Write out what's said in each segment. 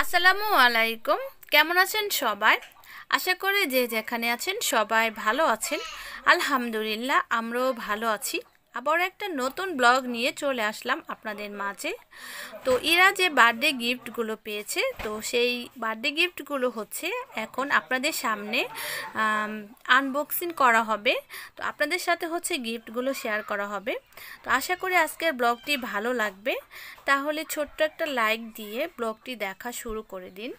আসসালামু আলাইকুম। কেমন আছেন সবাই? আশা করি যে যেখানে আছেন সবাই ভালো আছেন। আলহামদুলিল্লাহ আমরাও ভালো আছি। আবার একটা নতুন ব্লগ নিয়ে চলে আসলাম আপনাদের মাঝে। তো এরা যে বার্থডে গিফটগুলো পেয়েছে, তো সেই বার্থডে গিফটগুলো হচ্ছে এখন আপনাদের সামনে আনবক্সিং করা হবে। তো আপনাদের সাথে হচ্ছে গিফটগুলো শেয়ার করা হবে। তো আশা করি আজকের ব্লগটি ভালো লাগবে। তাহলে ছোট্ট একটা লাইক দিয়ে ব্লগটি দেখা শুরু করে দিন।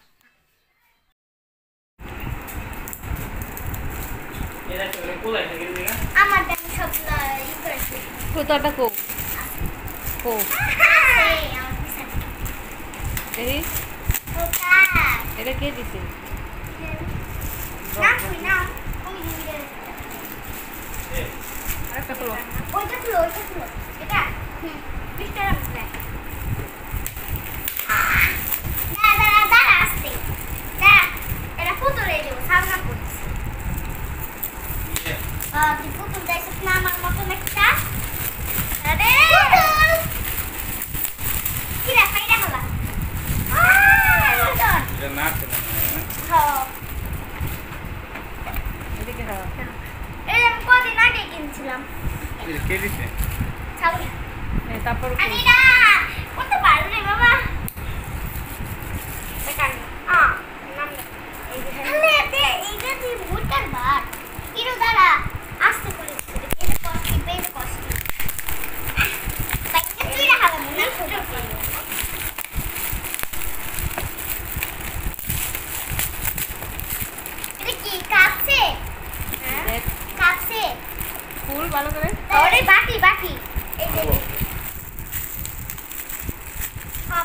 কোথাটা কো কো এই এটা কে দিছে? আরেকটা খোলো। ওইটা খুলো, ওইটা খুলো। এটা পিস্টা রাখতে। দাঁড়া আসতে। দাঁড়া। এটা পুতুলে দেবো, সামনে পড়ছে। তুই পুতুল দেখছিস না আমার মতন একটা? আরে পুতুল! কি রে, ফাইটা হলা? এটা নাচছে না। হ্যাঁ। এদিকে দাও। এটা আমি কদিন আগে কিনছিলাম। এটা কে দিছে? ছাউনি। তারপর আরে না, করতে পারো রে বাবা। দেখান। নাম তাহলে এইটা তুই ভুট্টার ভাত। ইরো দাঁড়া, আস্তে করে এটা কষ্টি, বেশ কষ্টি। বাইকটা তুই রাখাবো না, ছোট করে। এটা কি কাঁপছে? দেখ কাঁপছে? ফুল ভালো করে। ওরে বাটি বাটি। এই যে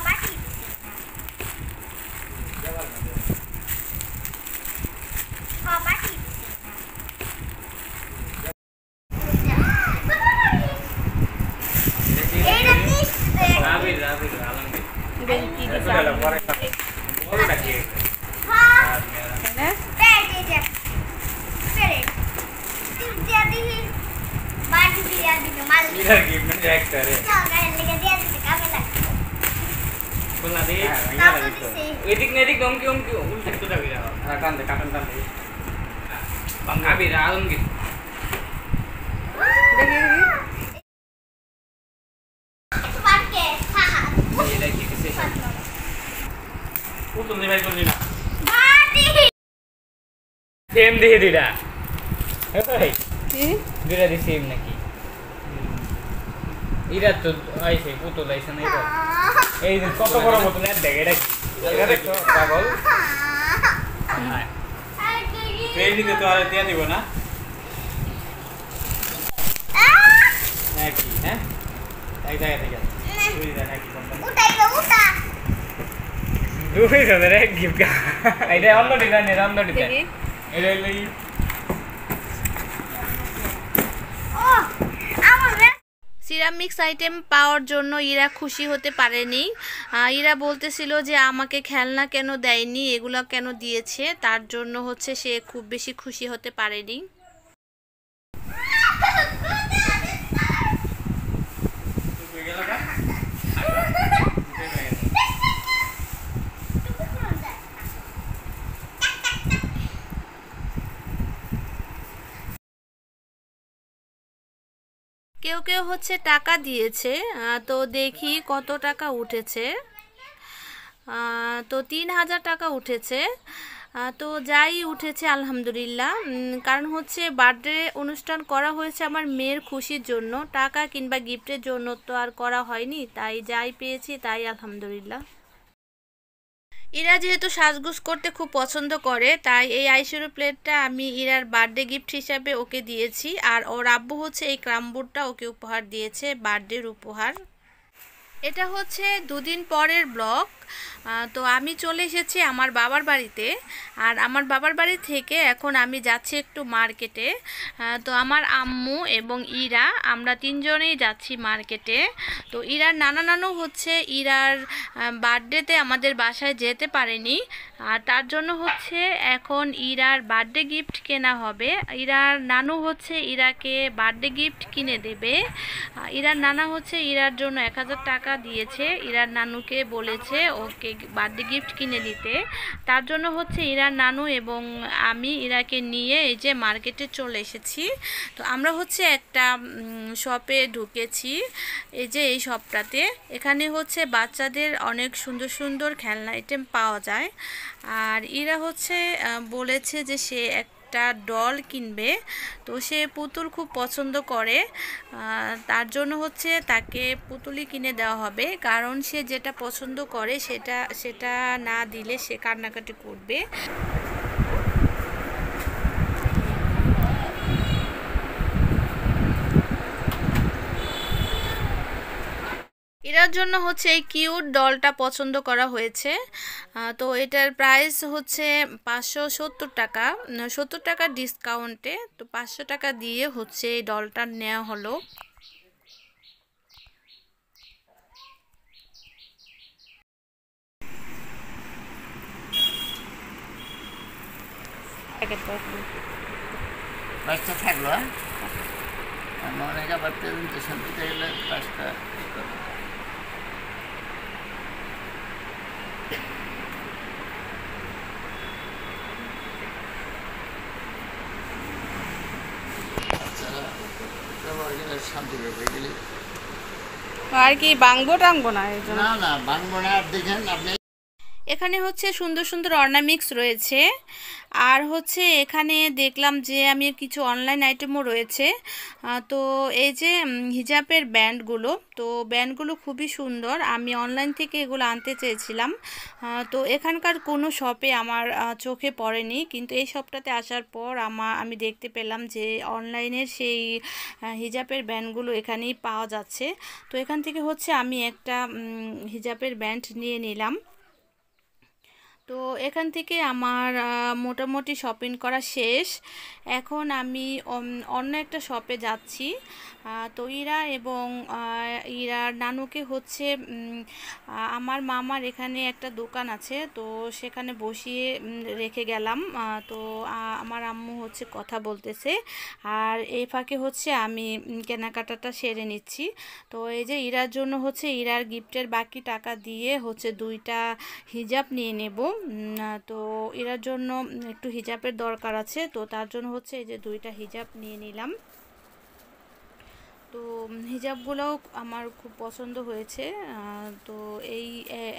বাটি। বাটি। এইটা মিষ্টি। রাবির আলমগীর। দেখ কি এটা দিছে। হলো পরে বড়টা কে? হ্যাঁ, হ্যাঁ পেট এই যে। পেট। তুই দিয়া দিহি। বাটি দিয়া দিবি মাল। এটা কি মানে একটা রে? চল গায়ে লেগে দিয়া দিতে কামে লাগে। বলনা দে। কাপড় দিছে। এদিক নেদিক দমকি উল্টে তো যাবি না। টান দে কাটন টান দে। রাবির আলমগীর। দেখি দেখি। পারকে। হ্যাঁ এটা কি দিছে? পুতুল নে ভাই করলি না। বাটি। সেম দিয়ে দিলা। এই কি? দুইটা দি সেম নাকি? ইরা তো আইছে পুতুল আইছে না এটা। এই যে কত বড় বোতল এর দেখ এটা কি? এটা দেখো পাগল। হ্যাঁ। এই দিকে তো আর দিয়া দিব না। নাকি হ্যাঁ? এই জায়গা থেকে। তুই যা নাকি কোম্পানি। উঠাইলো উঠা। দুই ধরে গিফট এটা অন্য ডিজাইনের অন্য ডিজাইন দেখি। এটা লই ও আমার সিরামিক্স আইটেম পাওয়ার জন্য ইরা খুশি হতে পারেনি। ইরা বলতেছিল যে আমাকে খেলনা কেন দেয়নি, এগুলো কেন দিয়েছে, তার জন্য হচ্ছে সে খুব বেশি খুশি হতে পারেনি। কেউ কেউ হচ্ছে টাকা দিয়েছে। তো দেখি কত টাকা উঠেছে। তো 3000 টাকা উঠেছে। তো যাই উঠেছে আলহামদুলিল্লাহ। কারণ হচ্ছে বার্থডে অনুষ্ঠান করা হয়েছে আমার মেয়ের খুশির জন্য, টাকা কিংবা গিফটের জন্য তো আর করা হয়নি। তাই যাই পেয়েছি তাই আলহামদুলিল্লাহ। ইরা যেহেতু সাজগোজ করতে খুব পছন্দ করে, তাই এই আইশ্যাডো প্লেটটা আমি ইরার বার্থডে গিফট হিসাবে ওকে দিয়েছি। আর ওর আব্বু হচ্ছে এই ক্রামবোর্ডটা ওকে উপহার দিয়েছে, বার্থডের উপহার। এটা হচ্ছে দুদিন পরের ব্লগ। তো আমি চলে এসেছি আমার বাবার বাড়িতে। আর আমার বাবার বাড়ি থেকে এখন আমি যাচ্ছি একটু মার্কেটে। তো আমার আম্মু এবং ইরা, আমরা তিনজনেই যাচ্ছি মার্কেটে। তো ইরার নানা নানু হচ্ছে ইরার বার্থডেতে আমাদের বাসায় যেতে পারেনি। আর তার জন্য হচ্ছে এখন ইরার বার্থডে গিফট কেনা হবে। ইরার নানু হচ্ছে ইরাকে বার্থডে গিফট কিনে দেবে। ইরার নানা হচ্ছে ইরার জন্য 1000 টাকা দিয়েছে। ইরার নানুকে বলেছে ও ওকে বার্থডে গিফট কিনে দিতে। তার জন্য হচ্ছে ইরার নানু এবং আমি ইরাকে নিয়ে এই যে মার্কেটে চলে এসেছি। তো আমরা হচ্ছে একটা শপে ঢুকেছি, এই যে এই শপটাতে। এখানে হচ্ছে বাচ্চাদের অনেক সুন্দর সুন্দর খেলনা আইটেম পাওয়া যায়। আর ইরা হচ্ছে বলেছে যে সে একটা ডল কিনবে, তো সে পুতুল খুব পছন্দ করে। তার জন্য হচ্ছে তাকে পুতুলই কিনে দেওয়া হবে, কারণ সে যেটা পছন্দ করে সেটা না দিলে সে কান্নাকাটি করবে। এটার জন্য হচ্ছে এই কিউট ডলটা পছন্দ করা হয়েছে। তো এটার প্রাইস হচ্ছে 570 টাকা, 70 টাকা ডিসকাউন্টে। তো 500 টাকা দিয়ে হচ্ছে এই ডলটা নেওয়া হলো। পাঁচটা থাকলো, অনেক আবার প্রেজেন্টেশন দিতে গেলে পাঁচটা। শান্তি পেয়ে গেলে আর কি ভাঙবো টাঙবো না, এই জন্য না না ভাঙবো না। আর দেখেন আপনি এখানে হচ্ছে সুন্দর সুন্দর অর্নামিক্স রয়েছে। আর হচ্ছে এখানে দেখলাম যে আমি কিছু অনলাইন আইটেমও রয়েছে। তো এই যে হিজাবের ব্যান্ডগুলো, তো ব্যান্ডগুলো খুবই সুন্দর। আমি অনলাইন থেকে এগুলো আনতে চেয়েছিলাম, তো এখানকার কোনো শপে আমার চোখে পড়েনি, কিন্তু এই শপটাতে আসার পর আমি দেখতে পেলাম যে অনলাইনের সেই হিজাবের ব্যান্ডগুলো এখানেই পাওয়া যাচ্ছে। তো এখান থেকে হচ্ছে আমি একটা হিজাবের ব্যান্ড নিয়ে নিলাম। তো এখান থেকে আমার মোটামুটি শপিং করা শেষ। এখন আমি অন্য একটা শপে যাচ্ছি। তো ইরা এবং ইরার নানুকে হচ্ছে আমার মামার এখানে একটা দোকান আছে, তো সেখানে বসিয়ে রেখে গেলাম। তো আমার আম্মু হচ্ছে কথা বলতেছে, আর এই ফাঁকে হচ্ছে আমি কেনাকাটাটা সেরে নিচ্ছি। তো এই যে ইরার জন্য হচ্ছে ইরার গিফটের বাকি টাকা দিয়ে হচ্ছে 2টা হিজাব নিয়ে নেব। তো এরার জন্য একটু হিজাবের দরকার আছে, তো তার জন্য হচ্ছে এই যে 2টা হিজাব নিয়ে নিলাম। তো হিজাবগুলোও আমার খুব পছন্দ হয়েছে। তো এই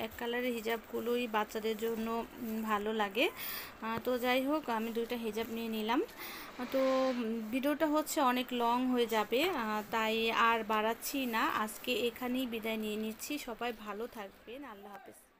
এক কালারের হিজাবগুলোই বাচ্চাদের জন্য ভালো লাগে। তো যাই হোক, আমি 2টা হিজাব নিয়ে নিলাম। তো ভিডিওটা হচ্ছে অনেক লং হয়ে যাবে, তাই আর বাড়াচ্ছি না। আজকে এখানেই বিদায় নিয়ে নিচ্ছি। সবাই ভালো থাকবেন, আল্লাহ হাফেজ।